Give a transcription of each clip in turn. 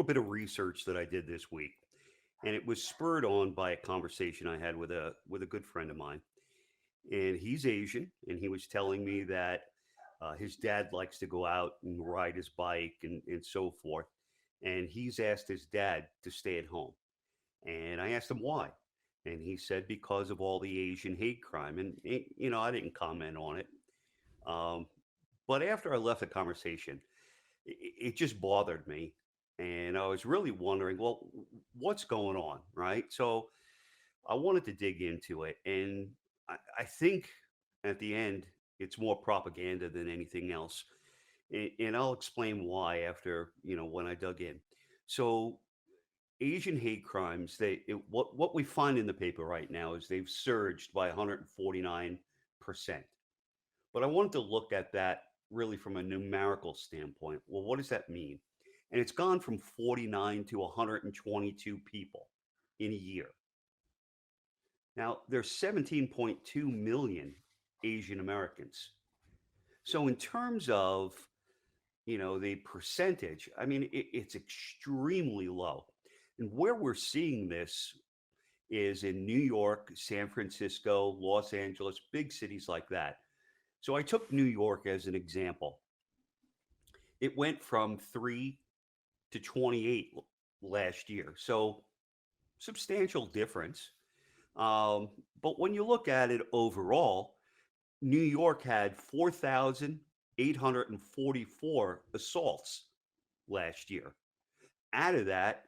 bit of research that I did this week, and it was spurred on by a conversation I had with a good friend of mine, and he's Asian, and he was telling me that his dad likes to go out and ride his bike and so forth, and he's asked his dad to stay at home, and I asked him why, and he said because of all the Asian hate crime, and I didn't comment on it, um, but after I left the conversation, it just bothered me. And I was really wondering, well, what's going on, right? So I wanted to dig into it. And I think at the end, it's more propaganda than anything else. And I'll explain why after, when I dug in. So Asian hate crimes, what we find in the paper right now is they've surged by 149%. But I wanted to look at that really from a numerical standpoint. Well, what does that mean? And it's gone from 49 to 122 people in a year. Now, there's 17.2 million Asian Americans. So in terms of, the percentage, I mean, it's extremely low. And where we're seeing this is in New York, San Francisco, Los Angeles, big cities like that. So I took New York as an example. It went from 3 to 28 last year. So substantial difference. But when you look at it overall, New York had 4,844 assaults last year. Out of that,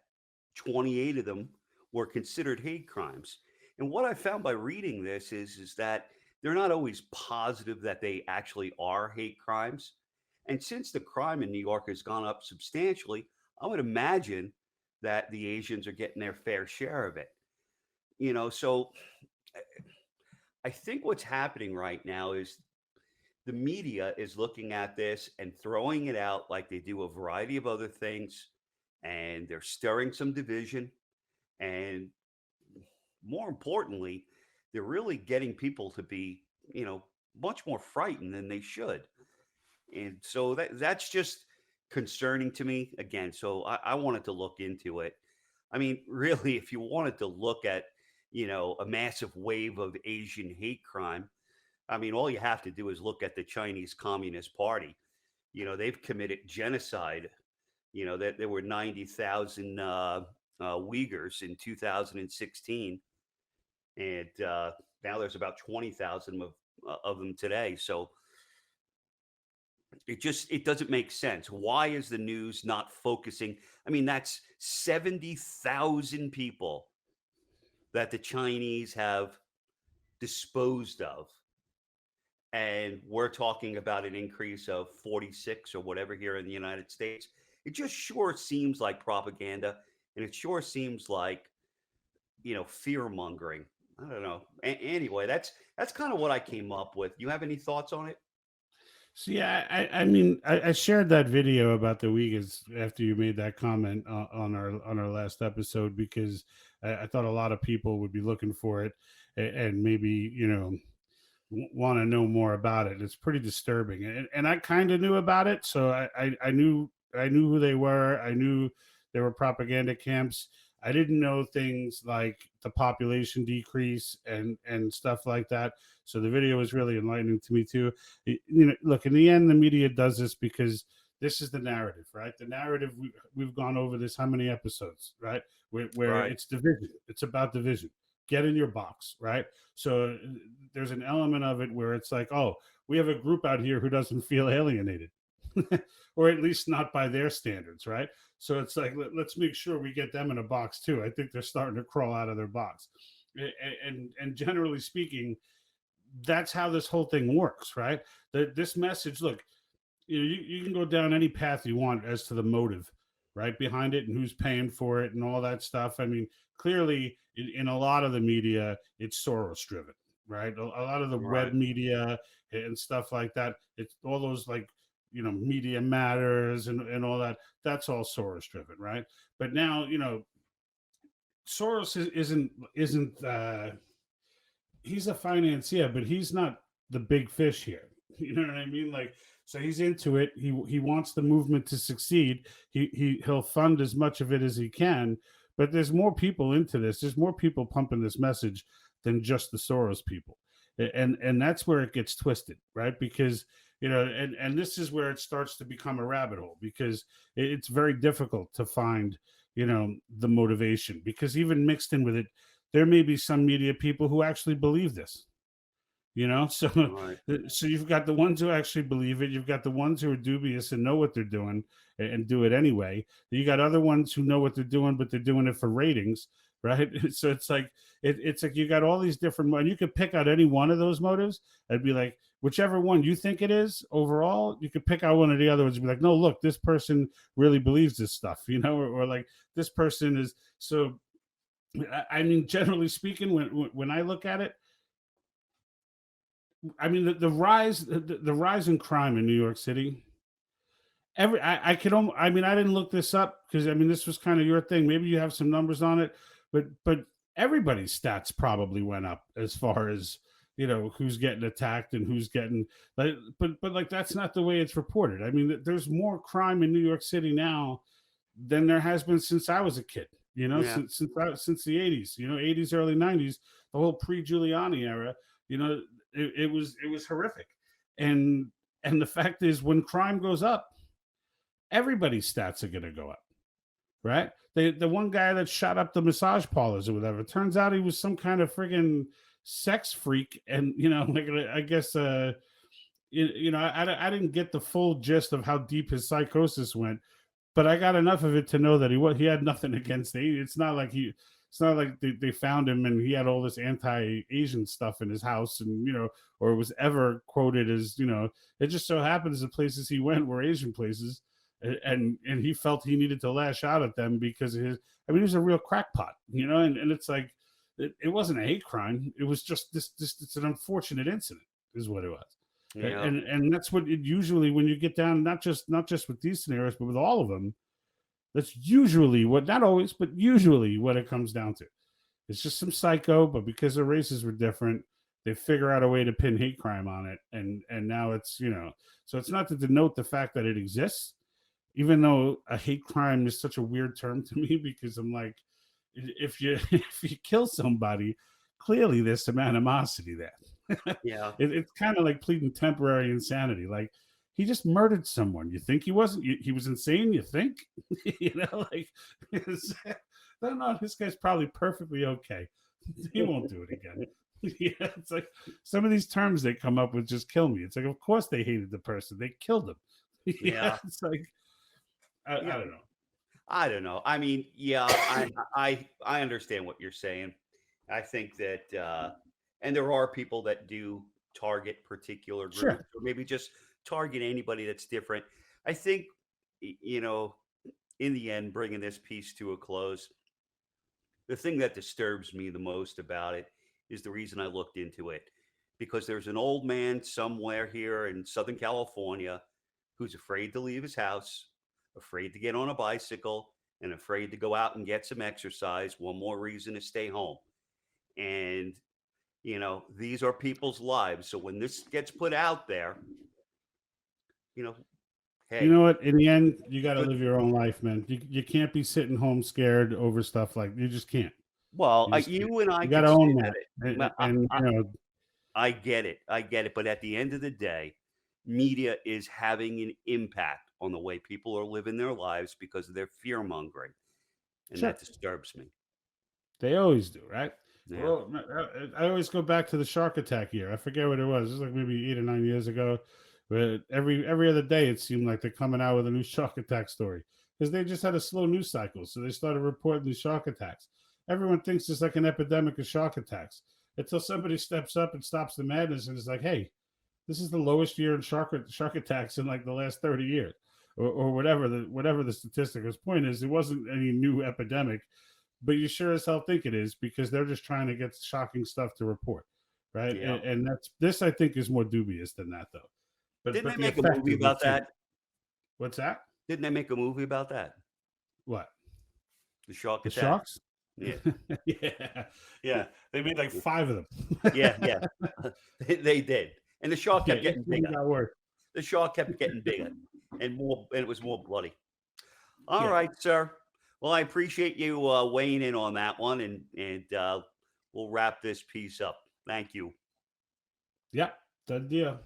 28 of them were considered hate crimes. And what I found by reading this is that they're not always positive that they actually are hate crimes. And since the crime in New York has gone up substantially, I would imagine that the Asians are getting their fair share of it. So I think what's happening right now is the media is looking at this and throwing it out like they do a variety of other things, and they're stirring some division. And more importantly, they're really getting people to be, much more frightened than they should. And so that's just concerning to me again. So I wanted to look into it. I mean, really, if you wanted to look at, a massive wave of Asian hate crime, I mean, all you have to do is look at the Chinese Communist Party. They've committed genocide. That there were 90,000 Uyghurs in 2016, and now there's about 20,000 of them today. So it doesn't make sense. Why is the news not focusing? I mean, that's 70,000 people that the Chinese have disposed of. And we're talking about an increase of 46 or whatever here in the United States. It just sure seems like propaganda, and it sure seems like, fear mongering. I don't know. Anyway, that's kind of what I came up with. You have any thoughts on it? So yeah, I mean, I shared that video about the Uyghurs after you made that comment on our last episode because I thought a lot of people would be looking for it and maybe want to know more about it. It's pretty disturbing, and I kind of knew about it, so I knew who they were. I knew there were propaganda camps. I didn't know things like the population decrease and stuff like that. So the video was really enlightening to me too. Look, in the end, the media does this because this is the narrative, right? The narrative we've gone over this how many episodes, right? Where Right. it's division. It's about division. Get in your box, right? So there's an element of it where it's like, oh, we have a group out here who doesn't feel alienated. Or at least not by their standards, right? So it's like let's make sure we get them in a box too. I think they're starting to crawl out of their box, and generally speaking, that's how this whole thing works, right? This message, look, you can go down any path you want as to the motive, right, behind it and who's paying for it and all that stuff. I mean, clearly, in a lot of the media, it's Soros driven, right? A lot of the web Right. media and stuff like that. It's all those like Media Matters and all that. That's all Soros driven, right? But now Soros isn't he's a financier, but he's not the big fish here. You know what I mean? Like, so he's into it. He wants the movement to succeed. He'll fund as much of it as he can. But there's more people into this. There's more people pumping this message than just the Soros people, and that's where it gets twisted, right? Because and this is where it starts to become a rabbit hole because it's very difficult to find the motivation because even mixed in with it, there may be some media people who actually believe this. So Right. so you've got the ones who actually believe it. You've got the ones who are dubious and know what they're doing and do it anyway. You got other ones who know what they're doing, but they're doing it for ratings, right? So it's like it's like you got all these different, and you could pick out any one of those motives. I'd be like, whichever one you think it is overall, you could pick out one of the other ones and be like, no, look, this person really believes this stuff, or like this person is so. I mean, generally speaking, when I look at it, I mean the rise the rise in crime in New York City. I could almost, I mean I didn't look this up because I mean this was kind of your thing. Maybe you have some numbers on it, but everybody's stats probably went up as far as who's getting attacked and who's getting like but like that's not the way it's reported. I mean there's more crime in New York City now than there has been since I was a kid. Yeah. Since the 80s, 80s, early 90s, the whole pre-Giuliani era. It was horrific, and the fact is, when crime goes up, everybody's stats are going to go up, right? The one guy that shot up the massage parlors or whatever, turns out he was some kind of friggin' sex freak, and like I guess I didn't get the full gist of how deep his psychosis went, but I got enough of it to know that he had nothing against it. It's not like they found him and he had all this anti-Asian stuff in his house, and or it was ever quoted as it just so happens the places he went were Asian places, and he felt he needed to lash out at them because of his. I mean, he was a real crackpot, and it's like it wasn't a hate crime. It was just this. It's an unfortunate incident, is what it was. Yeah. And that's what it usually, when you get down, not just with these scenarios, but with all of them, that's usually what, not always, but usually what it comes down to. It's just some psycho, but because the races were different, they figure out a way to pin hate crime on it, and now it's so it's not to denote the fact that it exists, even though a hate crime is such a weird term to me because I'm like, if you if you kill somebody, clearly there's some animosity there. Yeah. It's kind of like pleading temporary insanity. Like, he just murdered someone. You think he wasn't? He was insane. You think? Like, no, this guy's probably perfectly okay. He won't do it again. Yeah, it's like some of these terms they come up with just kill me. It's like, of course they hated the person. They killed him. Yeah. It's like I Yeah. don't know. I don't know. I mean, yeah, I understand what you're saying. I think that and there are people that do target particular Sure. groups or maybe just target anybody that's different. I think in the end, bringing this piece to a close, the thing that disturbs me the most about it is the reason I looked into it, because there's an old man somewhere here in Southern California who's afraid to leave his house, afraid to get on a bicycle, and afraid to go out and get some exercise. One more reason to stay home. And, these are people's lives. So when this gets put out there, you know, You hey, know what? In the end, you got to good. live your own life, man. You can't be sitting home scared over stuff like you just can't. Well, You just can't. you and I You got could to say own that. that. And, Well, and I get it. I get it. But at the end of the day, media is having an impact on the way people are living their lives because of their fear mongering. And sure, that disturbs me. they always do, right? Yeah. Well, I always go back to the shark attack year. I forget what it was. It was like maybe 8 or 9 years ago. But every other day, it seemed like they're coming out with a new shark attack story because they just had a slow news cycle. So they started reporting these shark attacks. Everyone thinks it's like an epidemic of shark attacks until somebody steps up and stops the madness and is like, "Hey, this is the lowest year in shark attacks in like the last 30 years." Or whatever the statistic is. Point is, it wasn't any new epidemic, but you sure as hell think it is because they're just trying to get shocking stuff to report, right? Yeah. And that's this I think is more dubious than that though. But Didn't they the make a effect movie is the about same. that? What's that? Didn't they make a movie about that? What? The shark The attack? sharks? Yeah. Yeah, yeah. They made like five of them. Yeah. Yeah. They did. And the shark kept Yeah, getting each one bigger. got worse. The shark kept getting bigger and more, and it was more bloody. All Yeah. right, sir. Well, I appreciate you weighing in on that one, and we'll wrap this piece up. Thank you. Yeah. Done deal.